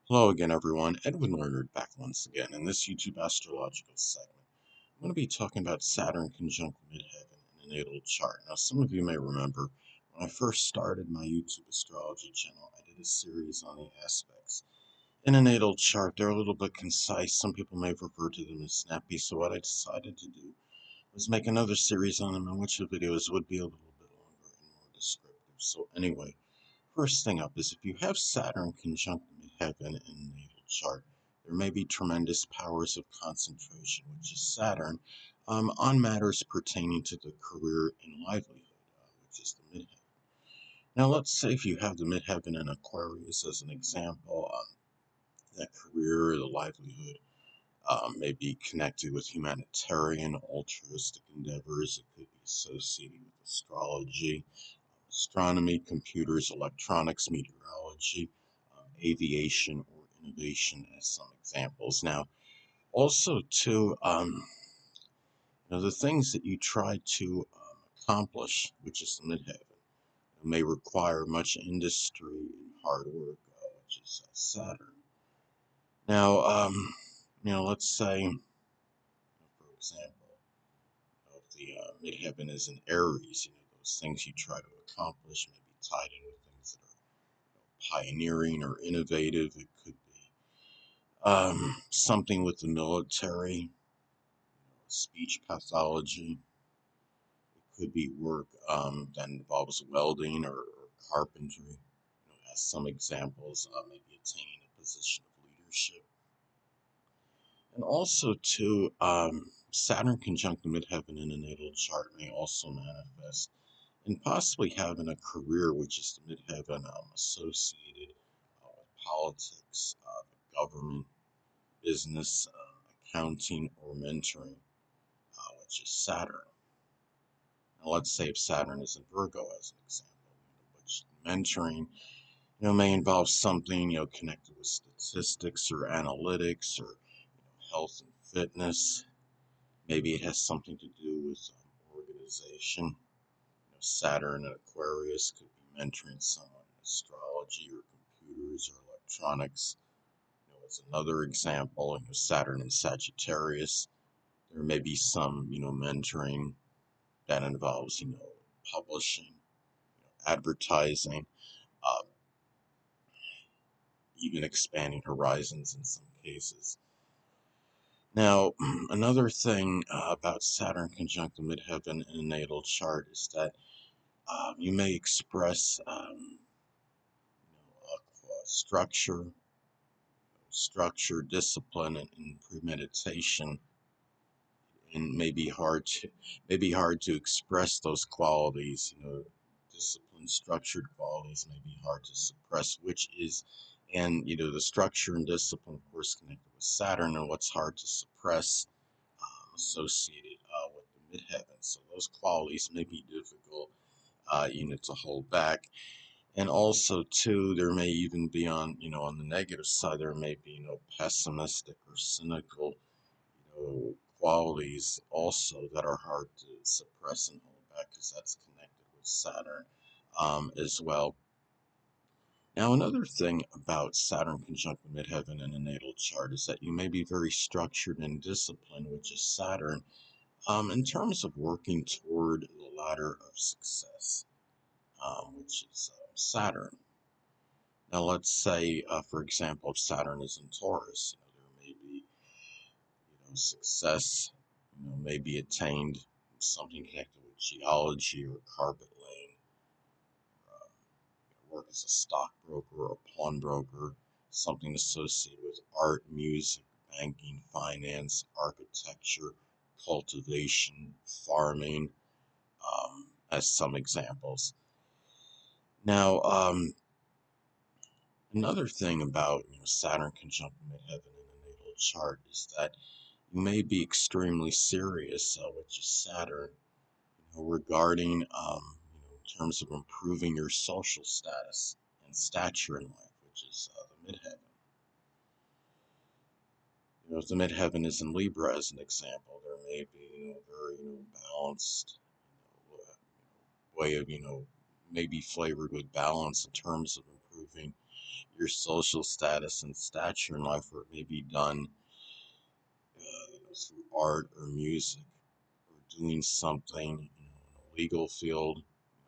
Hello again, everyone. Edwin Leonard back once again in this YouTube astrological segment. I'm going to be talking about Saturn conjunct Midheaven in a natal chart. Now, some of you may remember when I first started my YouTube astrology channel, I did a series on the aspects in a natal chart. They're a little bit concise. Some people may refer to them as snappy. So what I decided to do was make another series on them, in which the videos would be a little bit longer and more descriptive. So anyway, first thing up is if you have Saturn conjunct Midheaven in the natal chart, there may be tremendous powers of concentration, which is Saturn, on matters pertaining to the career and livelihood, which is the Midheaven. Now, let's say if you have the Midheaven in Aquarius as an example, that career or the livelihood may be connected with humanitarian, altruistic endeavors. It could be associated with astrology, astronomy, computers, electronics, meteorology, aviation, or innovation as some examples. Now, also too, the things that you try to accomplish, which is the midheaven, may require much industry and hard work, which is Saturn. Now, let's say, for example, if the midheaven is in Aries, those things you try to accomplish may be tied in with things that are pioneering or innovative. It could be something with the military, speech pathology. It could be work that involves welding or carpentry. As some examples, maybe attaining a position of leadership. And also, too, Saturn conjunct the midheaven in a natal chart may also manifest and possibly having a career, which is the midheaven associated with politics, the government, business, accounting, or mentoring, which is Saturn. Now, let's say if Saturn is in Virgo as an example, which mentoring, may involve something, connected with statistics or analytics or health and fitness. Maybe it has something to do with organization. Saturn and Aquarius could be mentoring someone in astrology or computers or electronics. As another example, Saturn and Sagittarius, there may be some, mentoring that involves, publishing, advertising, uh, even expanding horizons in some cases. Now, another thing about Saturn conjunct the midheaven in a natal chart is that you may express structure, discipline, and premeditation, and may be hard to express those qualities. Discipline, structured qualities may be hard to suppress, which is, and the structure and discipline, of course, connected with Saturn, and what's hard to suppress, associated with the midheaven. So those qualities may be difficult, to hold back. And also, too, there may even be on the negative side, there may be, pessimistic or cynical, qualities also that are hard to suppress and hold back because that's connected with Saturn as well. Now, another thing about Saturn conjunct the midheaven in a natal chart is that you may be very structured and disciplined, which is Saturn, in terms of working toward the ladder of success, which is Saturn. Now, let's say, for example, if Saturn is in Taurus, there may be, success, may be attained, something connected with geology or carpet laying, work as a stockbroker or a pawnbroker, something associated with art, music, banking, finance, architecture, cultivation, farming, as some examples. Now, another thing about Saturn conjunct midheaven in a natal chart is that you may be extremely serious, which is Saturn, regarding in terms of improving your social status and stature in life, which is the midheaven. If the midheaven is in Libra, as an example, there may be very balanced way of maybe flavored with balance in terms of improving your social status and stature in life, or it may be done through art or music, or doing something in a legal field,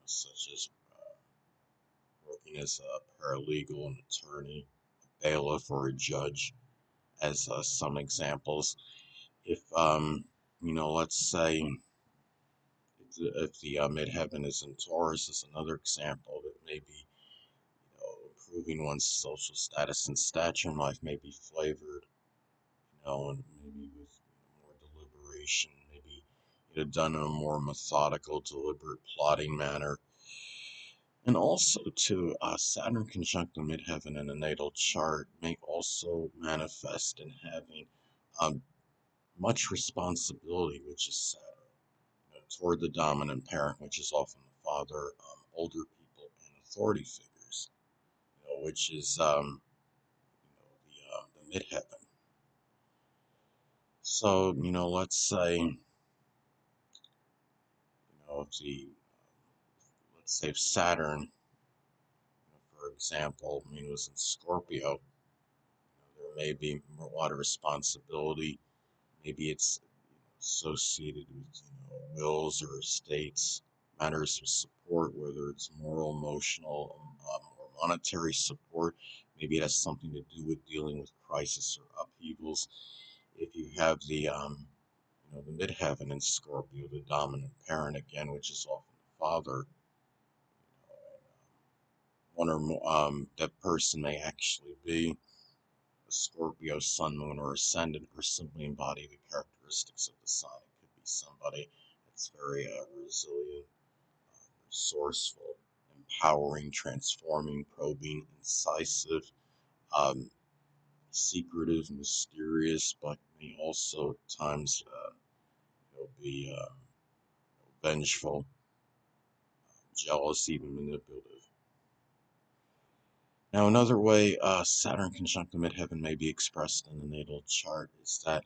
such as working as a paralegal, an attorney, a bailiff, or a judge, as some examples. If let's say if the midheaven is in Taurus, is another example that maybe improving one's social status and stature in life may be flavored, and maybe with more deliberation, maybe done in a more methodical, deliberate, plotting manner. And also, too, Saturn conjunct the midheaven in a natal chart may also manifest in having um, much responsibility, which is Saturn, toward the dominant parent, which is often the father, older people, and authority figures, which is the midheaven. So, let's say, if the let's say if Saturn, for example, was in Scorpio, there may be a lot of responsibility. Maybe it's associated with wills or estates, matters of support, whether it's moral, emotional, or monetary support. Maybe it has something to do with dealing with crisis or upheavals. If you have the midheaven in Scorpio, the dominant parent again, which is often the father, one or more, that person may actually be a Scorpio sun, moon, or ascendant, or simply embody the characteristics of the sign. It could be somebody that's very resilient, resourceful, empowering, transforming, probing, incisive, um, secretive, mysterious, but may also at times be vengeful, jealous, even manipulative. Now, another way Saturn conjunct the midheaven may be expressed in the natal chart is that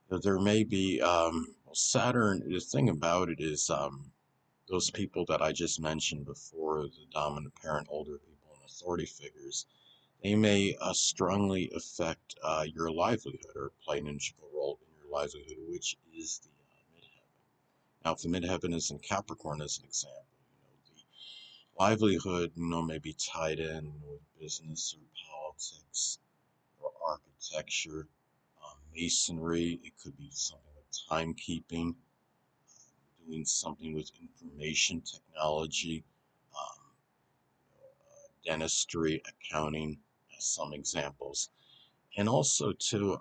there may be, well, Saturn, the thing about it is those people that I just mentioned before, the dominant parent, older people, and authority figures, they may strongly affect your livelihood or play an integral role in your livelihood, which is the midheaven. Now, if the midheaven is in Capricorn, as an example, the livelihood, may be tied in with business or politics or architecture, masonry. It could be something with timekeeping, doing something with information technology, um, dentistry, accounting, as some examples. And also, too,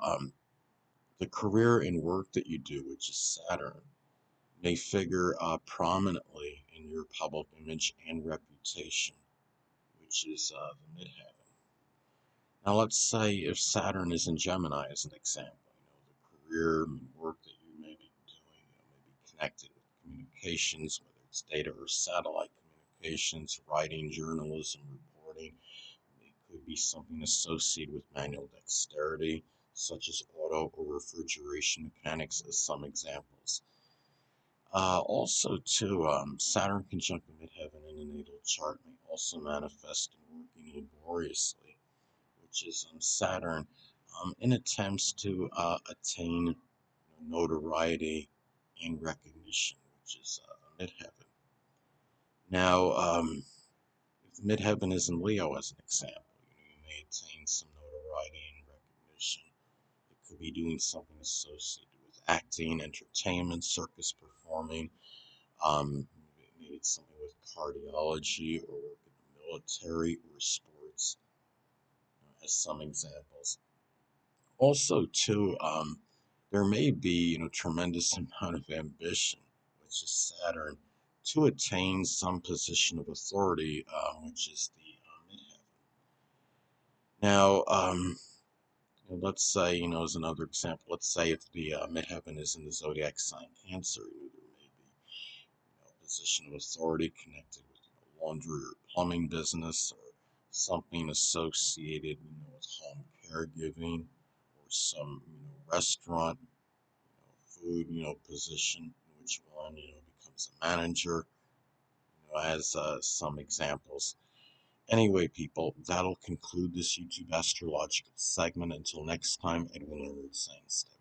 the career and work that you do, which is Saturn, may figure prominently in your public image and reputation, which is the midheaven. Now, let's say if Saturn is in Gemini, as an example, the career and work that you may be doing, may be connected with communications, whether it's data or satellite communications, writing, journalism, reporting. It could be something associated with manual dexterity, such as auto or refrigeration mechanics, as some examples. Also, too, Saturn conjunct the midheaven in a natal chart may also manifest in working laboriously, which is Saturn, in attempts to attain notoriety and recognition, which is midheaven. Now, if the midheaven is in Leo, as an example, you may attain some notoriety and recognition. It could be doing something associated with acting, entertainment, circus performing. Maybe it's something with cardiology or work in the military or sports, as some examples. Also, too, there may be tremendous amount of ambition, which is Saturn, to attain some position of authority, which is the midheaven. Now, let's say, as another example, let's say if the midheaven is in the zodiac sign Cancer, there may be a position of authority connected with laundry or plumbing business, or something associated, with home caregiving, or some restaurant, food, position in which one becomes a manager, as some examples. Anyway, people, that'll conclude this YouTube astrological segment. Until next time, Edwin Leonard saying stay